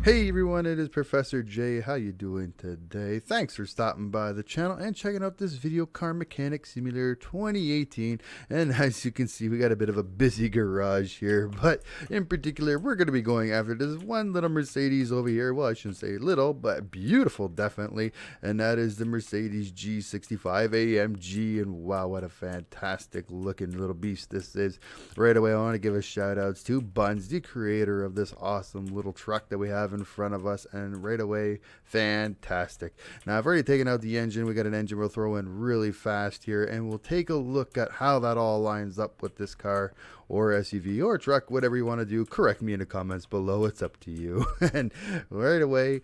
Hey everyone, it is Professor J. How you doing today? Thanks for stopping by the channel and checking out this Video Car Mechanic Simulator 2018. And as you can see, we got a bit of a busy garage here, but in particular, we're going to be going after this one little Mercedes over here. Well, I shouldn't say little, but beautiful, definitely. And that is the Mercedes G65 AMG. And wow, what a fantastic looking little beast this is. Right away, I want to give a shout outs to Bunns, the creator of this awesome little truck that we have in front of us, and right away, fantastic. Now I've already taken out the engine. We got an engine we'll throw in really fast here, and we'll take a look at how that all lines up with this car or SUV or truck, whatever you want to do. Correct me in the comments below, it's up to you. And right away,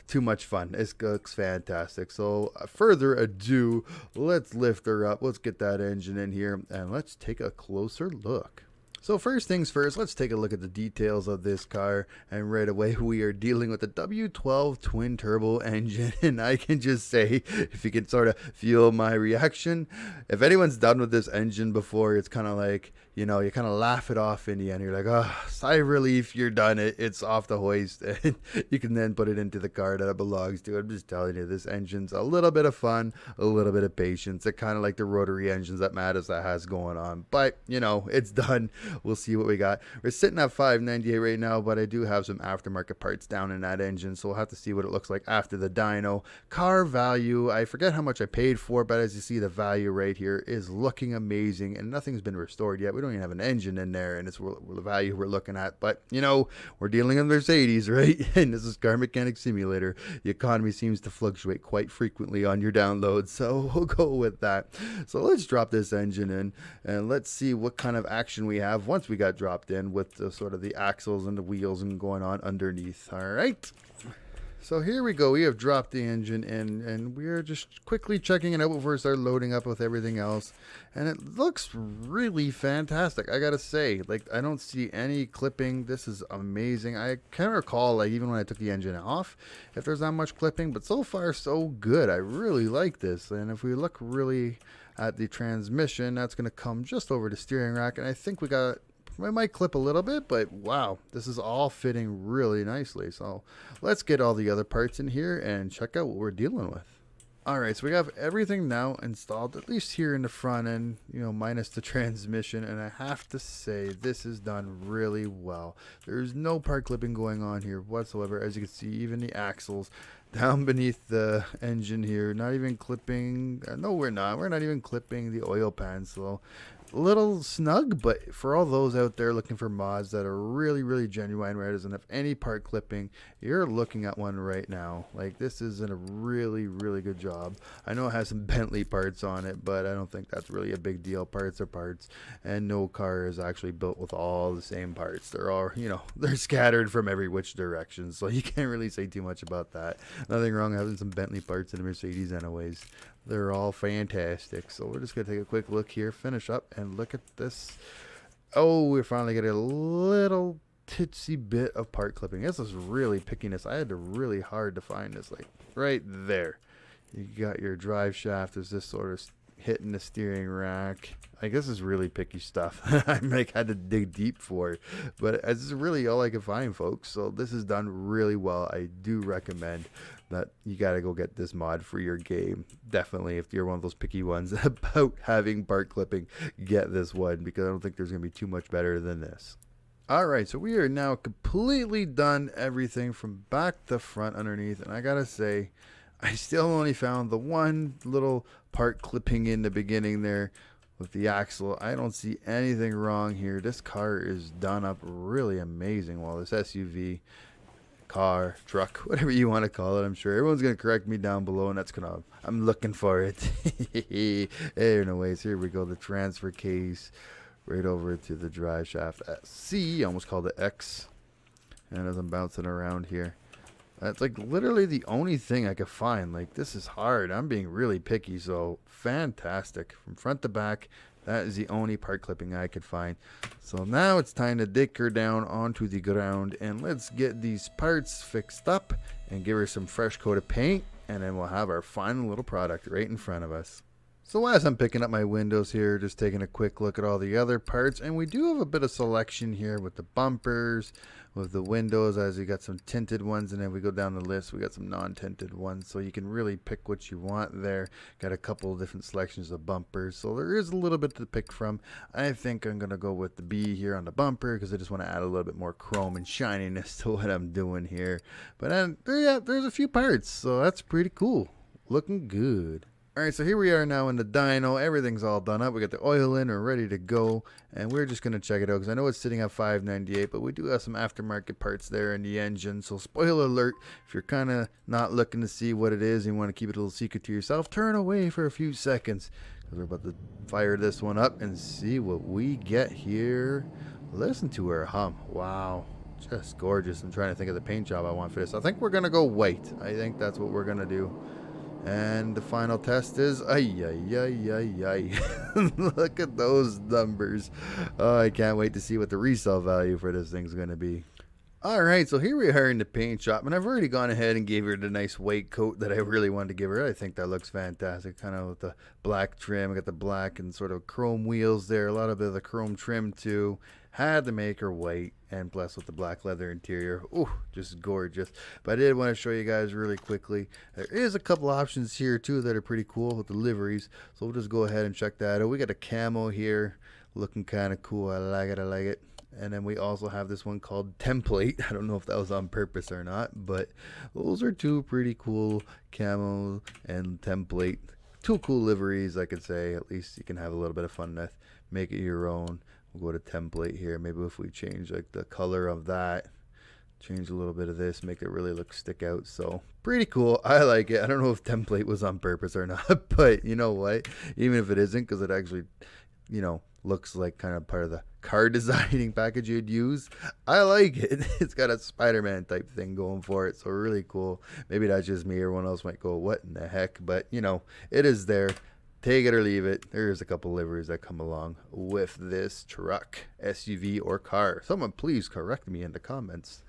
too much fun. It looks fantastic. So further ado, let's lift her up, let's get that engine in here, and let's take a closer look. So first things first, let's take a look at the details of this car, and right away we are dealing with the W12 twin turbo engine. And I can just say, if you can sort of feel my reaction, if anyone's done with this engine before, it's kind of like, you know, you kind of laugh it off in the end. You're like, oh, sigh of relief, you're done. It's off the hoist, and you can then put it into the car that it belongs to. I'm just telling you, this engine's a little bit of fun, a little bit of patience. It's kind of like the rotary engines that Mazda has going on, but you know, it's done. We'll see what we got. We're sitting at 598 right now, but I do have some aftermarket parts down in that engine, so we'll have to see what it looks like after the dyno. Car value, I forget how much I paid for, but as you see, the value right here is looking amazing, and nothing's been restored yet. We don't even have an engine in there, and it's the value we're looking at. But you know, we're dealing with Mercedes, right? And this is Car Mechanic Simulator. The economy seems to fluctuate quite frequently on your downloads, so we'll go with that. So let's drop this engine in, and let's see what kind of action we have once we got dropped in with the sort of the axles and the wheels and going on underneath. All right. So here we go. We have dropped the engine in, and we are just quickly checking it out before we start loading up with everything else. And it looks really fantastic, I gotta say. Like, I don't see any clipping. This is amazing. I can't recall, like, even when I took the engine off, if there's not much clipping, but so far so good. I really like this. And if we look really at the transmission, that's going to come just over the steering rack, and I think we might clip a little bit, but wow, this is all fitting really nicely. So let's get all the other parts in here and check out what we're dealing with. Alright, so we have everything now installed, at least here in the front end, you know, minus the transmission, and I have to say, this is done really well. There's no part clipping going on here whatsoever. As you can see, even the axles down beneath the engine here, not even clipping, no we're not even clipping the oil pan, so a little snug. But for all those out there looking for mods that are really genuine, where it doesn't have any part clipping, you're looking at one right now. Like, this is a really good job. I know it has some Bentley parts on it, but I don't think that's really a big deal. Parts are parts, and no car is actually built with all the same parts. They're all, you know, they're scattered from every which direction, so you can't really say too much about that. Nothing wrong having some Bentley parts in a Mercedes anyways. They're all fantastic. So we're just going to take a quick look here, finish up, and look at this. Oh, we finally get a little titsy bit of part clipping. This is really pickiness. I had to really hard to find this. Like, right there. You got your drive shaft. There's this sort of hitting the steering rack. Like, this is really picky stuff. I like had to dig deep for it, but this is really all I could find, folks. So this is done really well. I do recommend that you got to go get this mod for your game. Definitely, if you're one of those picky ones about having part clipping, get this one, because I don't think there's gonna be too much better than this. Alright, so we are now completely done everything from back to front underneath, and I gotta say, I still only found the one little part clipping in the beginning there with the axle. I don't see anything wrong here. This car is done up really amazing. Well, this SUV, car, truck, whatever you want to call it, I'm sure everyone's going to correct me down below, and I'm looking for it. Anyways, here we go. The transfer case right over to the drive shaft at C. Almost called it X. And as I'm bouncing around here, that's like literally the only thing I could find. Like, this is hard. I'm being really picky. So fantastic from front to back. That is the only part clipping I could find. So now it's time to dig her down onto the ground, and let's get these parts fixed up and give her some fresh coat of paint, and then we'll have our final little product right in front of us. So as I'm picking up my windows here, just taking a quick look at all the other parts, and we do have a bit of selection here with the bumpers, with the windows, as you got some tinted ones, and then we go down the list, we got some non-tinted ones, so you can really pick what you want there. Got a couple of different selections of bumpers, so there is a little bit to pick from. I think I'm gonna go with the B here on the bumper because I just want to add a little bit more chrome and shininess to what I'm doing here. But then, yeah, there's a few parts, so that's pretty cool. Looking good. Alright, so here we are now in the dyno. Everything's all done up. We got the oil in. We're ready to go. And we're just going to check it out because I know it's sitting at $598, but we do have some aftermarket parts there in the engine. So spoiler alert, if you're kind of not looking to see what it is and you want to keep it a little secret to yourself, turn away for a few seconds because we're about to fire this one up and see what we get here. Listen to her hum. Wow. Just gorgeous. I'm trying to think of the paint job I want for this. I think we're going to go white. I think that's what we're going to do. And the final test is, ay. Look at those numbers. Oh, I can't wait to see what the resale value for this thing's going to be. Alright, so here we are in the paint shop, and I've already gone ahead and gave her the nice white coat that I really wanted to give her. I think that looks fantastic, kind of with the black trim. I got the black and sort of chrome wheels there, a lot of the chrome trim too. Had to make her white, and plus with the black leather interior. Ooh, just gorgeous. But I did want to show you guys really quickly. There is a couple options here too that are pretty cool with the liveries, so we'll just go ahead and check that out. We got a camo here, looking kind of cool. I like it. And then we also have this one called Template. I don't know if that was on purpose or not, but those are two pretty cool camo and Template. Two cool liveries, I could say. At least you can have a little bit of fun with. Make it your own. We'll go to Template here. Maybe if we change like the color of that, change a little bit of this, make it really stick out. So pretty cool. I like it. I don't know if Template was on purpose or not, but you know what? Even if it isn't, because it actually, looks like kind of part of the car designing package you'd use. I like it. It's got a Spider-Man type thing going for it, so really cool. Maybe that's just me. Everyone else might go, what in the heck? But, it is there. Take it or leave it. There's a couple liveries that come along with this truck, SUV, or car. Someone please correct me in the comments.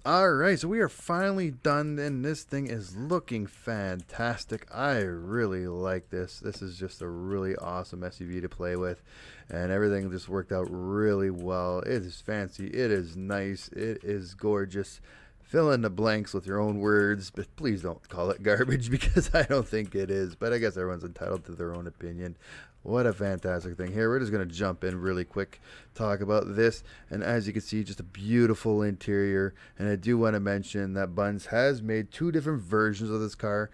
Alright, so we are finally done, and this thing is looking fantastic. I really like this. This is just a really awesome SUV to play with, and everything just worked out really well. It is fancy. It is nice. It is gorgeous. Fill in the blanks with your own words, but please don't call it garbage because I don't think it is. But I guess everyone's entitled to their own opinion. What a fantastic thing. Here, we're just going to jump in really quick, talk about this. And as you can see, just a beautiful interior. And I do want to mention that Bunns has made two different versions of this car.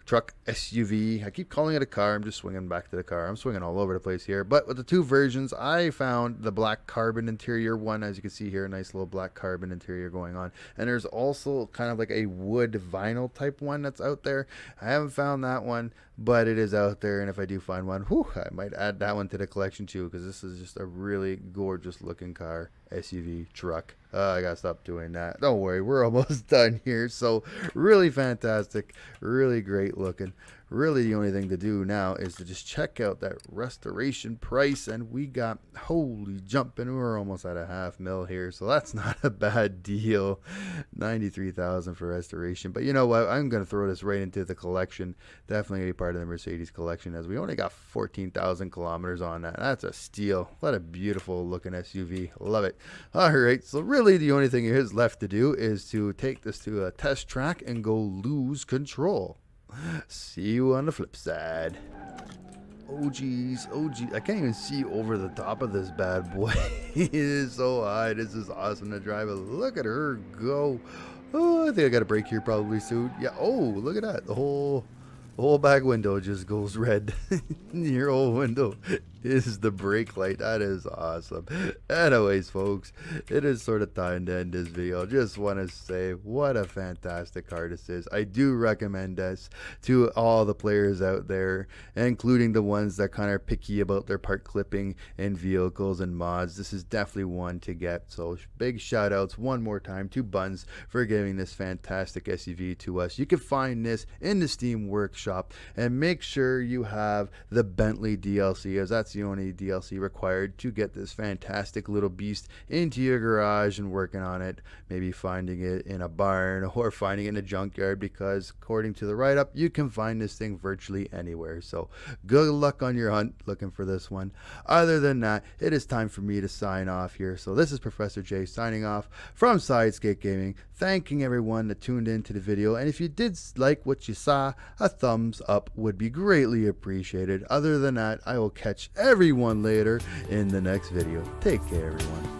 Truck, SUV. I keep calling it a car. I'm just swinging back to the car. I'm swinging all over the place here. But with the two versions, I found the black carbon interior one. As you can see here, a nice little black carbon interior going on. And there's also kind of like a wood vinyl type one that's out there. I haven't found that one, but it is out there. And if I do find one, I might add that one to the collection too, because this is just a really gorgeous looking car. SUV truck. I gotta stop doing that. Don't worry, we're almost done here. So really fantastic, really great looking. Really the only thing to do now is to just check out that restoration price, and we got, holy jumping, we're almost at $500,000 here, so that's not a bad deal. $93,000 for restoration. But you know what, I'm gonna throw this right into the collection. Definitely gonna be part of the Mercedes collection, as we only got 14,000 kilometers on that. That's a steal. What a beautiful looking SUV. Love it. All right, so really the only thing is left to do is to take this to a test track and go lose control. See you on the flip side. Oh geez, I can't even see over the top of this bad boy. It is so high. This is awesome to drive. Look at her go. Oh, I think I got a break here probably soon. Yeah. Oh, look at that. The whole back window just goes red. Your whole window is the brake light. That is awesome. Anyways, folks, it is sort of time to end this video. Just want to say what a fantastic car this is. I do recommend this to all the players out there, including the ones that kind of picky about their part clipping in vehicles and mods. This is definitely one to get. So big shout outs one more time to Bunns for giving this fantastic SUV to us. You can find this in the Steam Workshop, and make sure you have the Bentley DLC, as that's that's the only DLC required to get this fantastic little beast into your garage and working on it. Maybe finding it in a barn or finding it in a junkyard, because according to the write-up, you can find this thing virtually anywhere. So good luck on your hunt looking for this one. Other than that, it is time for me to sign off here. So this is Professor J signing off from Sidescape Gaming, thanking everyone that tuned into the video. And if you did like what you saw, a thumbs up would be greatly appreciated. Other than that, I will catch everyone later in the next video. Take care, everyone.